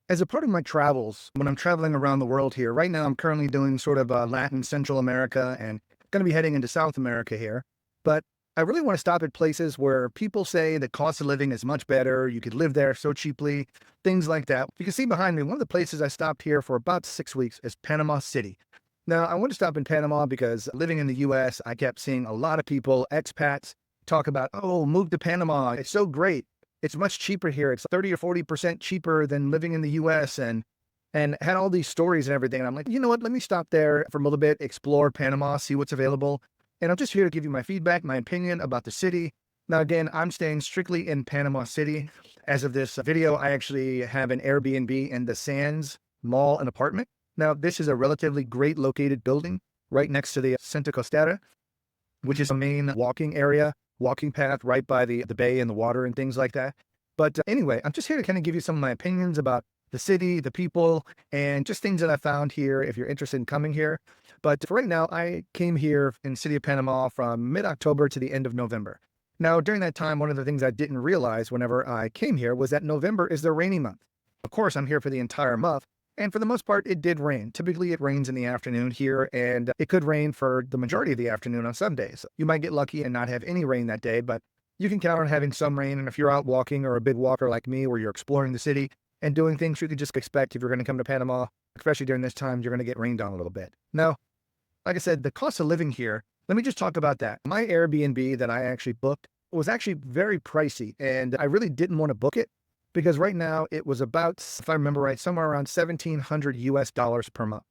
As a part of my travels, when I'm traveling around the world here, right now I'm currently doing sort of Latin, Central America, and going to be heading into South America here. But I really want to stop at places where people say the cost of living is much better. You could live there so cheaply, things like that. You can see behind me, one of the places I stopped here for about 6 weeks is Panama City. Now, I want to stop in Panama because living in the US, I kept seeing a lot of people, expats, talk about, oh, move to Panama. It's so great. It's much cheaper here. It's 30 or 40% cheaper than living in the US and had all these stories and everything. And I'm like, you know what? Let me stop there for a little bit, explore Panama, see what's available. And I'm just here to give you my feedback, my opinion about the city. Now, again, I'm staying strictly in Panama City. As of this video, I actually have an Airbnb in the Sands Mall and apartment. Now, this is a relatively great located building right next to the Santa Costera, which is a main walking area, walking path right by the bay and the water and things like that. But anyway, I'm just here to kind of give you some of my opinions about the city, the people, and just things that I found here if you're interested in coming here. But for right now, I came here in the city of Panama from mid-October to the end of November. Now, during that time, one of the things I didn't realize whenever I came here was that November is the rainy month. Of course, I'm here for the entire month. And for the most part, it did rain. Typically, it rains in the afternoon here, and it could rain for the majority of the afternoon on some days. You might get lucky and not have any rain that day, but you can count on having some rain. And if you're out walking or a big walker like me, where you're exploring the city and doing things, you could just expect if you're going to come to Panama, especially during this time, you're going to get rained on a little bit. Now, like I said, the cost of living here, let me just talk about that. My Airbnb that I actually booked was actually very pricey, and I really didn't want to book it because right now it was about, if I remember right, somewhere around 1,700 US dollars per month.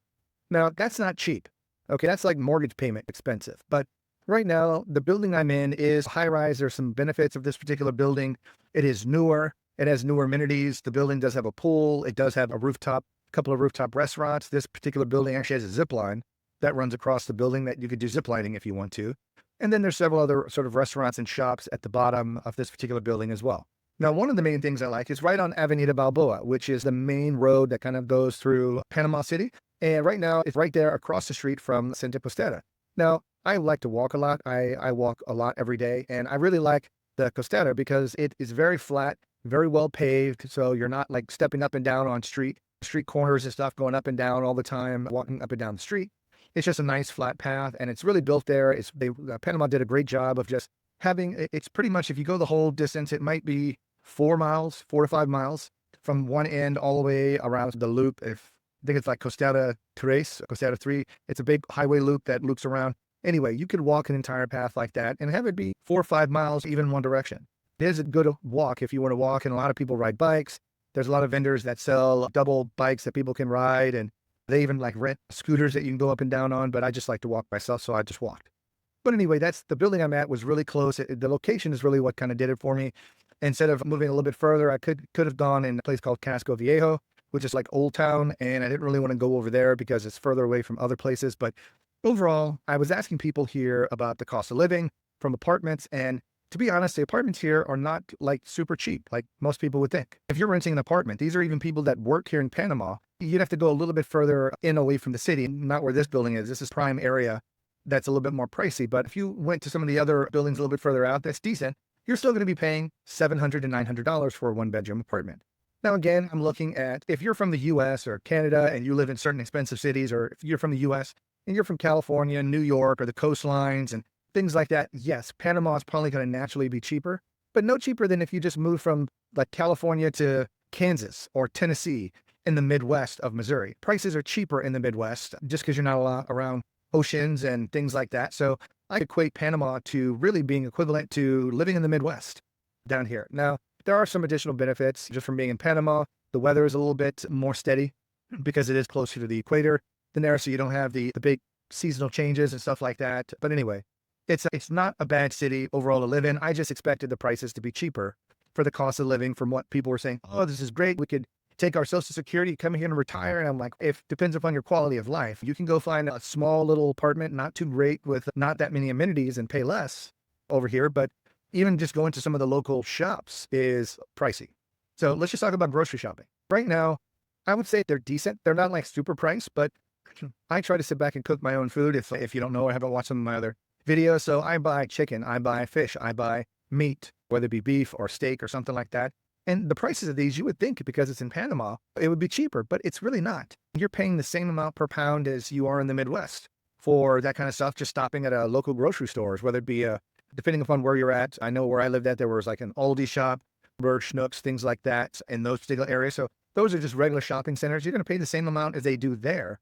Now, that's not cheap. Okay, that's like mortgage payment expensive. But right now, the building I'm in is high rise. There's some benefits of this particular building. It is newer. It has newer amenities. The building does have a pool. It does have a rooftop, couple of rooftop restaurants. This particular building actually has a zip line that runs across the building that you could do zip lining if you want to. And then there's several other sort of restaurants and shops at the bottom of this particular building as well. Now, one of the main things I like is right on Avenida Balboa, which is the main road that kind of goes through Panama City. And right now, it's right there across the street from Santa Costera. Now, I like to walk a lot. I walk a lot every day, and I really like the Costera because it is very flat, very well paved. So you're not like stepping up and down on street corners and stuff, going up and down all the time, walking up and down the street. It's just a nice flat path, and it's really built there. Panama did a great job of just having, it's pretty much, if you go the whole distance, it might be 4 to 5 miles from one end all the way around the loop. I think it's like Costera 3. It's a big highway loop that loops around. Anyway, you could walk an entire path like that and have it be 4 or 5 miles, even one direction. It is a good walk if you want to walk, and a lot of people ride bikes. There's a lot of vendors that sell double bikes that people can ride, and they even like rent scooters that you can go up and down on, but I just like to walk myself, so I just walked. But anyway, that's the building I'm at was really close. The location is really what kind of did it for me. Instead of moving a little bit further, I could have gone in a place called Casco Viejo, which is like Old Town, and I didn't really want to go over there because it's further away from other places. But overall, I was asking people here about the cost of living from apartments, and to be honest, the apartments here are not like super cheap, like most people would think. If you're renting an apartment, these are even people that work here in Panama. You'd have to go a little bit further in away from the city, not where this building is. This is prime area. That's a little bit more pricey. But if you went to some of the other buildings a little bit further out, that's decent. You're still going to be paying $700 to $900 for a one-bedroom apartment. Now, again, I'm looking at if you're from the US or Canada and you live in certain expensive cities, or if you're from the US and you're from California, New York, or the coastlines and things like that, yes, Panama is probably going to naturally be cheaper, but no cheaper than if you just move from like California to Kansas or Tennessee in the Midwest of Missouri. Prices are cheaper in the Midwest just because you're not a lot around oceans and things like that. So I equate Panama to really being equivalent to living in the Midwest down here. Now, there are some additional benefits just from being in Panama. The weather is a little bit more steady because it is closer to the equator than there, so you don't have the big seasonal changes and stuff like that. But anyway, it's not a bad city overall to live in. I just expected the prices to be cheaper for the cost of living from what people were saying. Oh, this is great. We could take our Social Security, come here and retire. And I'm like, if depends upon your quality of life. You can go find a small little apartment, not too great, with not that many amenities and pay less over here. But even just going to some of the local shops is pricey. So let's just talk about grocery shopping. Right now, I would say they're decent. They're not like super priced, but I try to sit back and cook my own food if you don't know or haven't watched some of my other videos. So I buy chicken, I buy fish, I buy meat, whether it be beef or steak or something like that. And the prices of these, you would think because it's in Panama, it would be cheaper, but it's really not. You're paying the same amount per pound as you are in the Midwest for that kind of stuff, just stopping at a local grocery stores, whether it be depending upon where you're at. I know where I lived at, there was like an Aldi shop, Schnucks, things like that in those particular areas. So those are just regular shopping centers. You're going to pay the same amount as they do there,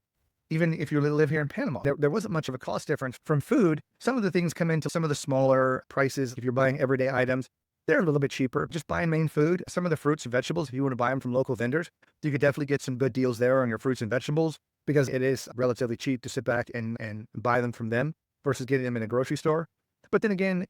even if you live here in Panama. There wasn't much of a cost difference from food. Some of the things come into some of the smaller prices. If you're buying everyday items, they're a little bit cheaper. Just buying main food, some of the fruits and vegetables, if you want to buy them from local vendors, you could definitely get some good deals there on your fruits and vegetables because it is relatively cheap to sit back and buy them from them versus getting them in a grocery store. But then again,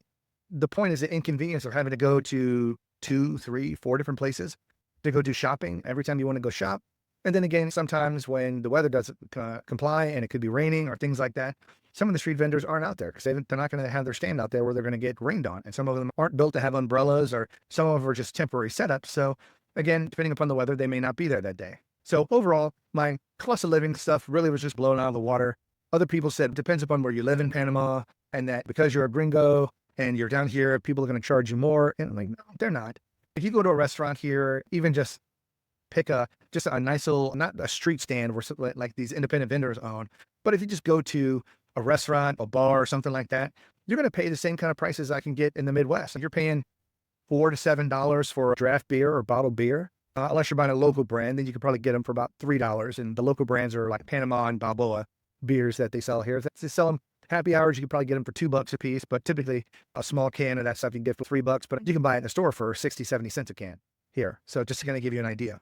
the point is the inconvenience of having to go to 2, 3, 4 different places to go do shopping every time you want to go shop. And then again, sometimes when the weather doesn't comply and it could be raining or things like that, some of the street vendors aren't out there because they're not going to have their stand out there where they're going to get rained on. And some of them aren't built to have umbrellas, or some of them are just temporary setups. So again, depending upon the weather, they may not be there that day. So overall, my cost of living stuff really was just blown out of the water. Other people said it depends upon where you live in Panama, and that because you're a gringo and you're down here, people are going to charge you more. And I'm like, no, they're not. If you go to a restaurant here, even just pick just a nice little, not a street stand where like these independent vendors own, but if you just go to a restaurant, a bar, or something like that, you're going to pay the same kind of prices I can get in the Midwest. You're paying $4 to $7 for a draft beer or bottled beer. Unless you're buying a local brand, then you could probably get them for about $3. And the local brands are like Panama and Balboa beers that they sell here. They sell them happy hours. You can probably get them for $2 a piece, but typically a small can of that stuff you can get for $3, but you can buy it in the store for 60, 70 cents a can here. So just to kind of give you an idea.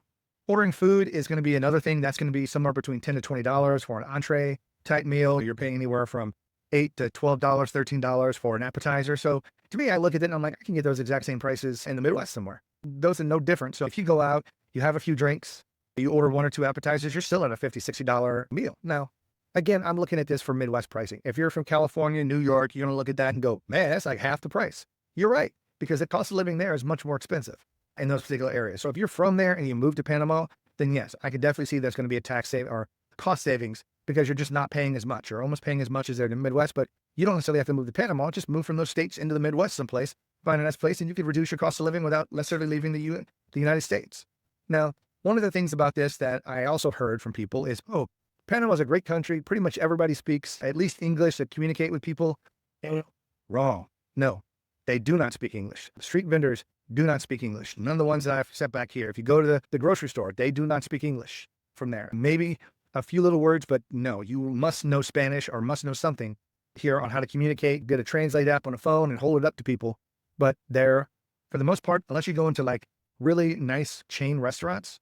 Ordering food is going to be another thing. That's going to be somewhere between $10 to $20 for an entree type meal. You're paying anywhere from $8 to $12, $13 for an appetizer. So to me, I look at it and I'm like, I can get those exact same prices in the Midwest somewhere. Those are no different. So if you go out, you have a few drinks, you order 1 or 2 appetizers, you're still at a $50, $60 meal. Now, again, I'm looking at this for Midwest pricing. If you're from California, New York, you're going to look at that and go, man, that's like half the price. You're right, because the cost of living there is much more expensive in those particular areas. So if you're from there and you move to Panama, then yes, I could definitely see there's going to be a tax save or cost savings because you're just not paying as much. You're almost paying as much as they're in the Midwest, but you don't necessarily have to move to Panama. Just move from those states into the Midwest someplace, find a nice place, and you could reduce your cost of living without necessarily leaving the United States. Now, one of the things about this that I also heard from people is, oh, Panama is a great country. Pretty much everybody speaks at least English to communicate with people. And wrong. No, they do not speak English. Street vendors do not speak English. None of the ones that I've set back here. If you go to the grocery store, they do not speak English from there. Maybe a few little words, but no, you must know Spanish or must know something here on how to communicate, get a translate app on a phone and hold it up to people. But they're, for the most part, unless you go into like really nice chain restaurants,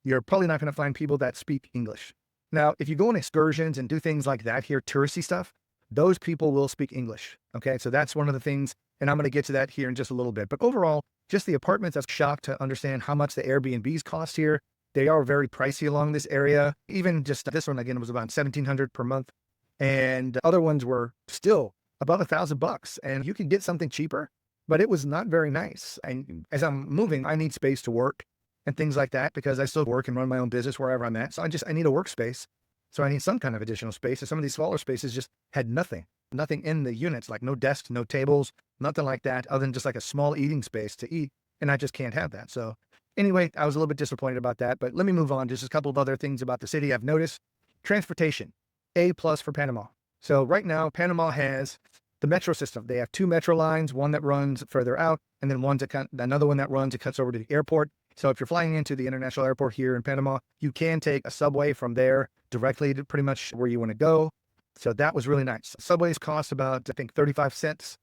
you're probably not going to find people that speak English. Now, if you go on excursions and do things like that here, touristy stuff, those people will speak English. Okay, so that's one of the things, and I'm going to get to that here in just a little bit. But overall, just the apartments, I'm shocked to understand how much the Airbnbs cost here. They are very pricey along this area. Even just this one, again, was about $1,700 per month. And other ones were still about $1,000. And you can get something cheaper, but it was not very nice. And as I'm moving, I need space to work and things like that because I still work and run my own business wherever I'm at. So I need a workspace. So I need some kind of additional space. And some of these smaller spaces just had nothing in the units, like no desks, no tables, nothing like that, other than just like a small eating space to eat. And I just can't have that. So anyway, I was a little bit disappointed about that, but let me move on. Just a couple of other things about the city I've noticed. Transportation, A+ for Panama. So right now, Panama has the metro system. They have 2 metro lines, one that runs further out, and then another one that runs, it cuts over to the airport. So if you're flying into the international airport here in Panama, you can take a subway from there directly to pretty much where you want to go. So that was really nice. Subways cost about, I think, 35 cents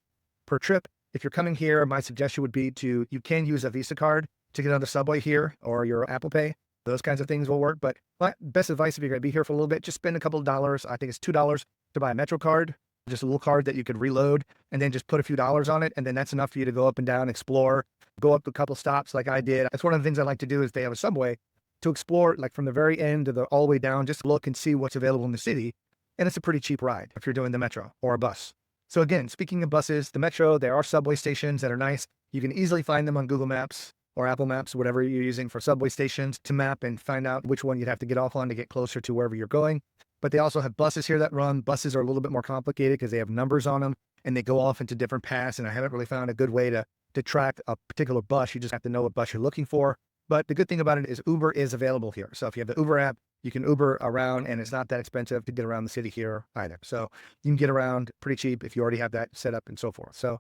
per trip. If you're coming here, my suggestion would be you can use a Visa card to get on the subway here or your Apple Pay. Those kinds of things will work. But my best advice, if you're going to be here for a little bit, just spend a couple of dollars. I think it's $2 to buy a Metro card, just a little card that you could reload and then just put a few dollars on it. And then that's enough for you to go up and down, explore, go up a couple stops like I did. That's one of the things I like to do is they have a subway to explore, like from the very end to all the way down, just look and see what's available in the city. And it's a pretty cheap ride if you're doing the Metro or a bus. So again, speaking of buses, the Metro, there are subway stations that are nice. You can easily find them on Google Maps or Apple Maps, whatever you're using for subway stations to map and find out which one you'd have to get off on to get closer to wherever you're going. But they also have buses here that run. Buses are a little bit more complicated because they have numbers on them and they go off into different paths. And I haven't really found a good way to to track a particular bus. You just have to know what bus you're looking for. But the good thing about it is Uber is available here. So if you have the Uber app, you can Uber around, and it's not that expensive to get around the city here either. So you can get around pretty cheap if you already have that set up and so forth. So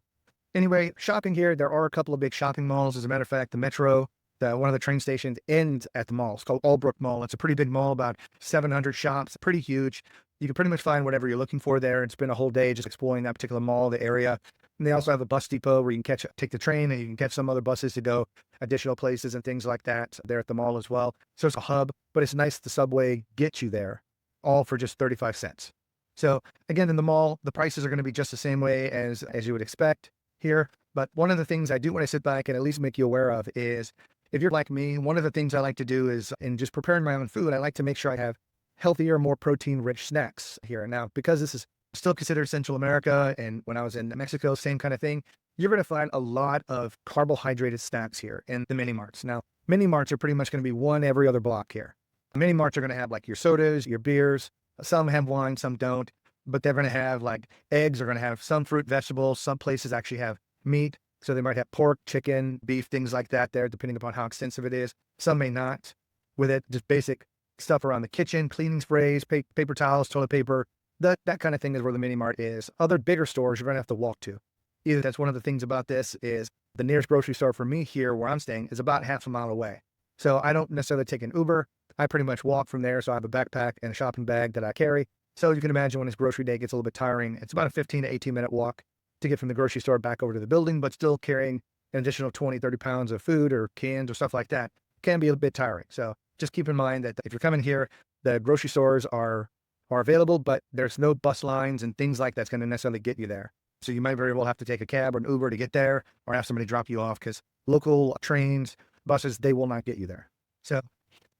anyway, shopping here, there are a couple of big shopping malls. As a matter of fact, the Metro, one of the train stations ends at the mall. It's called Albrook Mall. It's a pretty big mall, about 700 shops, pretty huge. You can pretty much find whatever you're looking for there and spend a whole day just exploring that particular mall, the area. And they also have a bus depot where you can take the train and you can catch some other buses to go additional places and things like that there at the mall as well. So it's a hub, but it's nice the subway gets you there, all for just 35 cents. So again, in the mall, the prices are going to be just the same way as you would expect here. But one of the things I do want to sit back and at least make you aware of is, if you're like me, one of the things I like to do is, in just preparing my own food, I like to make sure I have healthier, more protein-rich snacks here. Now, because this is still considered Central America, and when I was in Mexico, same kind of thing, you're going to find a lot of carbohydrated snacks here in the mini marts. Now, mini marts are pretty much going to be one every other block here. Mini marts are going to have like your sodas, your beers. Some have wine, some don't, but they're going to have like eggs. They're going to have some fruit, vegetables. Some places actually have meat. So they might have pork, chicken, beef, things like that there, depending upon how extensive it is. Some may not. With it, just basic stuff around the kitchen, cleaning sprays, paper towels, toilet paper, that kind of thing is where the mini mart is. Other bigger stores you're going to have to walk to. Either that's one of the things about this is the nearest grocery store for me here where I'm staying is about half a mile away. So I don't necessarily take an Uber. I pretty much walk from there. So I have a backpack and a shopping bag that I carry. So you can imagine when it's grocery day, it gets a little bit tiring. It's about a 15 to 18 minute walk to get from the grocery store back over to the building, but still carrying an additional 20, 30 pounds of food or cans or stuff like that can be a bit tiring. So just keep in mind that if you're coming here, the grocery stores are available, but there's no bus lines and things like that's going to necessarily get you there. So you might very well have to take a cab or an Uber to get there, or have somebody drop you off, because local trains, buses, they will not get you there. So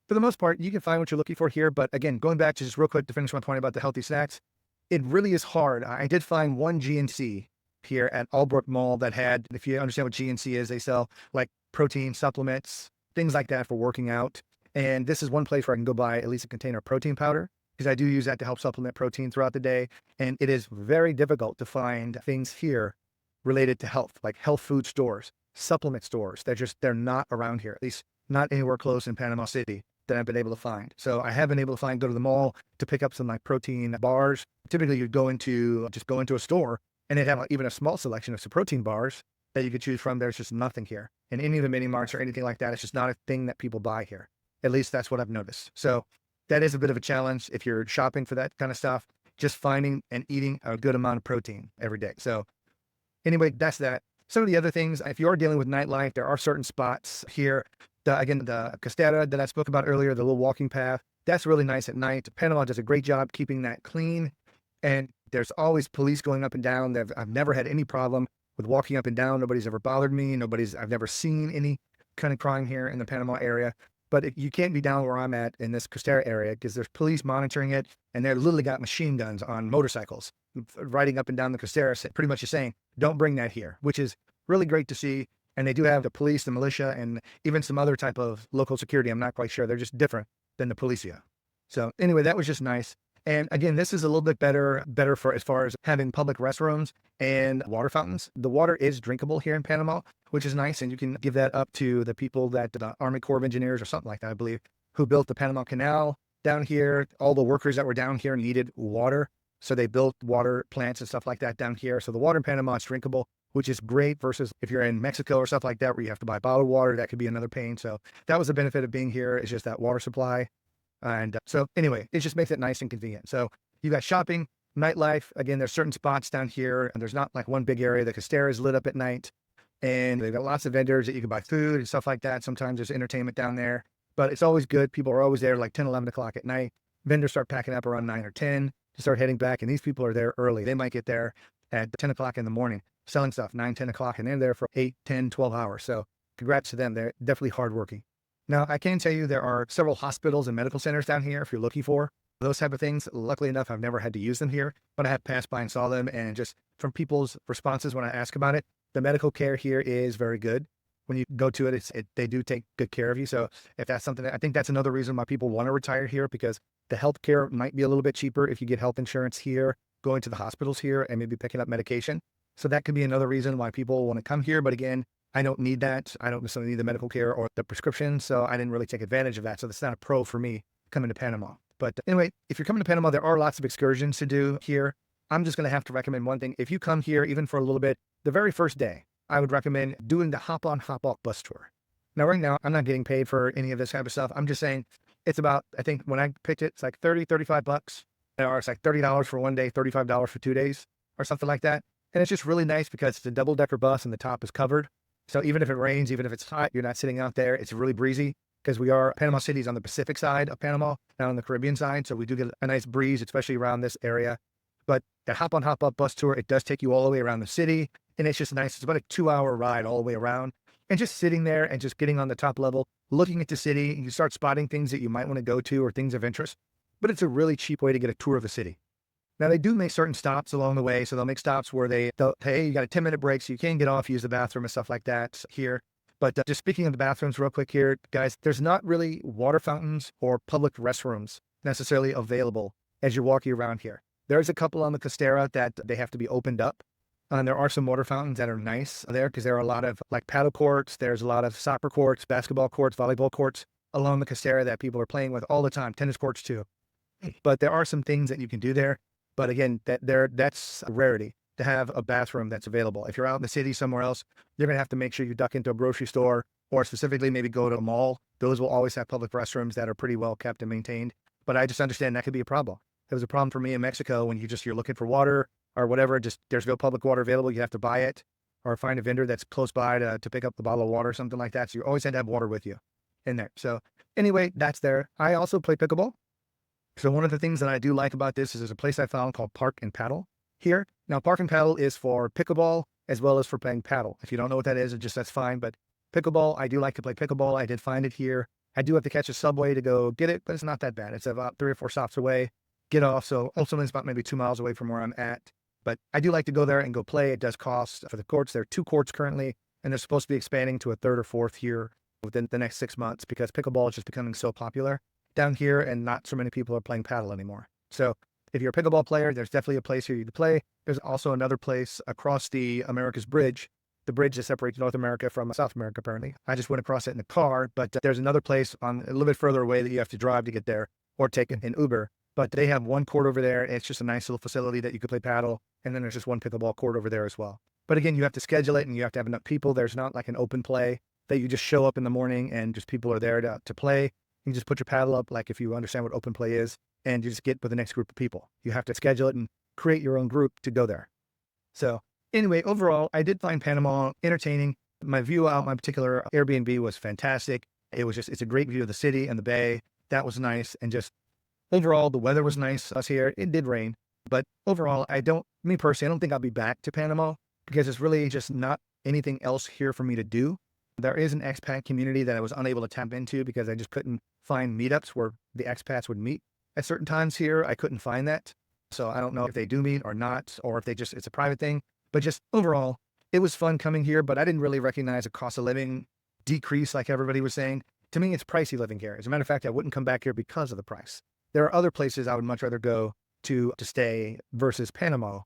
for the most part, you can find what you're looking for here. But again, going back to just real quick to finish my point about the healthy snacks, it really is hard. I did find one GNC here at Albrook Mall that had, if you understand what GNC is, they sell like protein supplements, things like that for working out. And this is one place where I can go buy at least a container of protein powder, because I do use that to help supplement protein throughout the day. And it is very difficult to find things here related to health, like health food stores, supplement stores. They're not around here, at least not anywhere close in Panama City that I've been able to find. So I have been able to go to the mall to pick up some like protein bars. Typically you'd go into a store and they'd have even a small selection of some protein bars that you could choose from. There's just nothing here. In any of the mini marts or anything like that, it's just not a thing that people buy here. At least that's what I've noticed. So that is a bit of a challenge if you're shopping for that kind of stuff, just finding and eating a good amount of protein every day. So anyway, that's that. Some of the other things, if you are dealing with nightlife, there are certain spots here. Again, the Costera that I spoke about earlier, the little walking path, that's really nice at night. Panama does a great job keeping that clean. And there's always police going up and down. I've never had any problem with walking up and down. Nobody's ever bothered me. I've never seen any kind of crime here in the Panama area. But you can't be down where I'm at in this Costera area, because there's police monitoring it, and they're literally got machine guns on motorcycles riding up and down the Costera, pretty much just saying, don't bring that here, which is really great to see. And they do have the police, the militia, and even some other type of local security. I'm not quite sure. They're just different than the policia. So anyway, that was just nice. And again, this is a little bit better for as far as having public restrooms and water fountains. The water is drinkable here in Panama, which is nice. And you can give that up to the people that the Army Corps of Engineers or something like that, I believe, who built the Panama Canal down here. All the workers that were down here needed water. So they built water plants and stuff like that down here. So the water in Panama is drinkable, which is great, versus if you're in Mexico or stuff like that, where you have to buy bottled water, that could be another pain. So that was the benefit of being here, is just that water supply. And so anyway, it just makes it nice and convenient. So you got shopping, nightlife. Again, there's certain spots down here, and there's not like one big area. The Costera is lit up at night, and they've got lots of vendors that you can buy food and stuff like that. Sometimes there's entertainment down there, but it's always good. People are always there like 10, 11 o'clock at night. Vendors start packing up around 9 or 10 to start heading back. And these people are there early. They might get there at 10 o'clock in the morning, selling stuff 9, 10 o'clock, and they're there for 8, 10, 12 hours. So congrats to them. They're definitely hardworking. Now, I can tell you there are several hospitals and medical centers down here if you're looking for those type of things. Luckily enough, I've never had to use them here, but I have passed by and saw them. And just from people's responses when I ask about it, the medical care here is very good. When you go to it, they do take good care of you. So if that's something, I think that's another reason why people want to retire here, because the health care might be a little bit cheaper if you get health insurance here, going to the hospitals here, and maybe picking up medication. So that could be another reason why people want to come here. But again, I don't need that. I don't necessarily need the medical care or the prescription, so I didn't really take advantage of that. So that's not a pro for me coming to Panama. But anyway, if you're coming to Panama, there are lots of excursions to do here. I'm just going to have to recommend one thing. If you come here, even for a little bit, the very first day, I would recommend doing the hop-on, hop-off bus tour. Now, right now, I'm not getting paid for any of this type of stuff. I'm just saying it's about, I think when I picked it, it's like 30, 35 bucks. Or it's like $30 for one day, $35 for 2 days or something like that. And it's just really nice because it's a double-decker bus and the top is covered. So even if it rains, even if it's hot, you're not sitting out there. It's really breezy because Panama City is on the Pacific side of Panama, not on the Caribbean side. So we do get a nice breeze, especially around this area. But the hop-on, hop-up bus tour, it does take you all the way around the city. And it's just nice. It's about a 2-hour ride all the way around. And just sitting there and just getting on the top level, looking at the city, and you start spotting things that you might want to go to or things of interest. But it's a really cheap way to get a tour of the city. Now, they do make certain stops along the way. So they'll make stops where they'll hey, you got a 10-minute break, so you can get off, use the bathroom and stuff like that here. But just speaking of the bathrooms real quick here, guys, there's not really water fountains or public restrooms necessarily available as you're walking around here. There's a couple on the Costera that they have to be opened up. And there are some water fountains that are nice there because there are a lot of like paddle courts. There's a lot of soccer courts, basketball courts, volleyball courts along the Costera that people are playing with all the time, tennis courts too. But there are some things that you can do there. But again, that's a rarity to have a bathroom that's available. If you're out in the city somewhere else, you're going to have to make sure you duck into a grocery store or specifically maybe go to a mall. Those will always have public restrooms that are pretty well kept and maintained. But I just understand that could be a problem. It was a problem for me in Mexico when you're looking for water or whatever, just there's no public water available. You have to buy it or find a vendor that's close by to pick up the bottle of water or something like that. So you always had to have water with you in there. So anyway, that's there. I also play pickleball. So one of the things that I do like about this is there's a place I found called Park and Paddle here. Now, Park and Paddle is for pickleball as well as for playing paddle. If you don't know what that is, that's fine. But pickleball, I do like to play pickleball. I did find it here. I do have to catch a subway to go get it, but it's not that bad. It's about 3 or 4 stops away, get off. So ultimately it's about maybe 2 miles away from where I'm at. But I do like to go there and go play. It does cost for the courts. There are 2 courts currently, and they're supposed to be expanding to a 3rd or 4th here within the next 6 months because pickleball is just becoming so popular down here and not so many people are playing paddle anymore. So if you're a pickleball player, there's definitely a place here you can play. There's also another place across the America's Bridge, the bridge that separates North America from South America, apparently. I just went across it in the car, but there's another place on a little bit further away that you have to drive to get there or take an Uber. But they have 1 court over there. It's just a nice little facility that you could play paddle. And then there's just 1 pickleball court over there as well. But again, you have to schedule it and you have to have enough people. There's not like an open play that you just show up in the morning and just people are there to play. You just put your paddle up, like if you understand what open play is, and you just get with the next group of people. You have to schedule it and create your own group to go there. So anyway, overall, I did find Panama entertaining. My view out my particular Airbnb was fantastic. It's a great view of the city and the bay. That was nice. And just overall, the weather was nice us here. It did rain, but overall, me personally, I don't think I'll be back to Panama because it's really just not anything else here for me to do. There is an expat community that I was unable to tap into because I just couldn't find meetups where the expats would meet at certain times here. I couldn't find that. So I don't know if they do meet or not, or if it's a private thing, but just overall, it was fun coming here, but I didn't really recognize a cost of living decrease like everybody was saying. To me, it's pricey living here. As a matter of fact, I wouldn't come back here because of the price. There are other places I would much rather go to stay versus Panama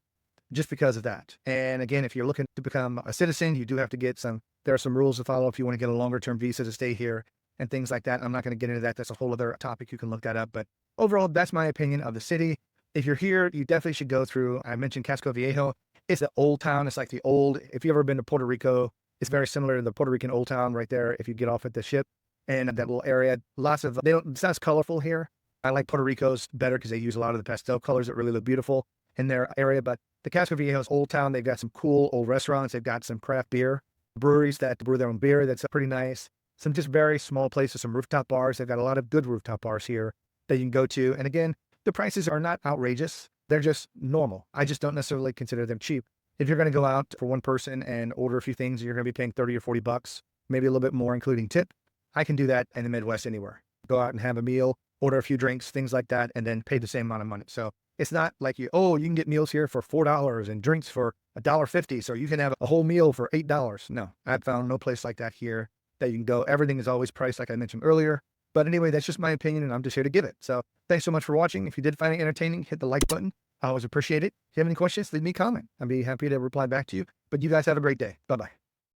just because of that. And again, if you're looking to become a citizen, you do have to there are some rules to follow if you want to get a longer term visa to stay here and things like that. I'm not going to get into that. That's a whole other topic. You can look that up. But overall, that's my opinion of the city. If you're here, you definitely should go through, I mentioned Casco Viejo. It's the old town. It's like if you've ever been to Puerto Rico, it's very similar to the Puerto Rican old town right there. If you get off at the ship and that little area, it's not as colorful here. I like Puerto Rico's better because they use a lot of the pastel colors that really look beautiful in their area. But the Casco Viejo's old town, they've got some cool old restaurants. They've got some craft beer breweries that brew their own beer. That's pretty nice. Some just very small places, some rooftop bars. They've got a lot of good rooftop bars here that you can go to. And again, the prices are not outrageous. They're just normal. I just don't necessarily consider them cheap. If you're going to go out for one person and order a few things, you're going to be paying 30 or 40 bucks, maybe a little bit more, including tip. I can do that in the Midwest anywhere. Go out and have a meal, order a few drinks, things like that, and then pay the same amount of money. So it's not like you can get meals here for $4 and drinks for $1.50. So you can have a whole meal for $8. No, I've found no place like that here that you can go. Everything is always priced, like I mentioned earlier. But anyway, that's just my opinion, and I'm just here to give it. So thanks so much for watching. If you did find it entertaining, hit the like button. I always appreciate it. If you have any questions, leave me a comment. I'd be happy to reply back to you. But you guys have a great day. Bye-bye.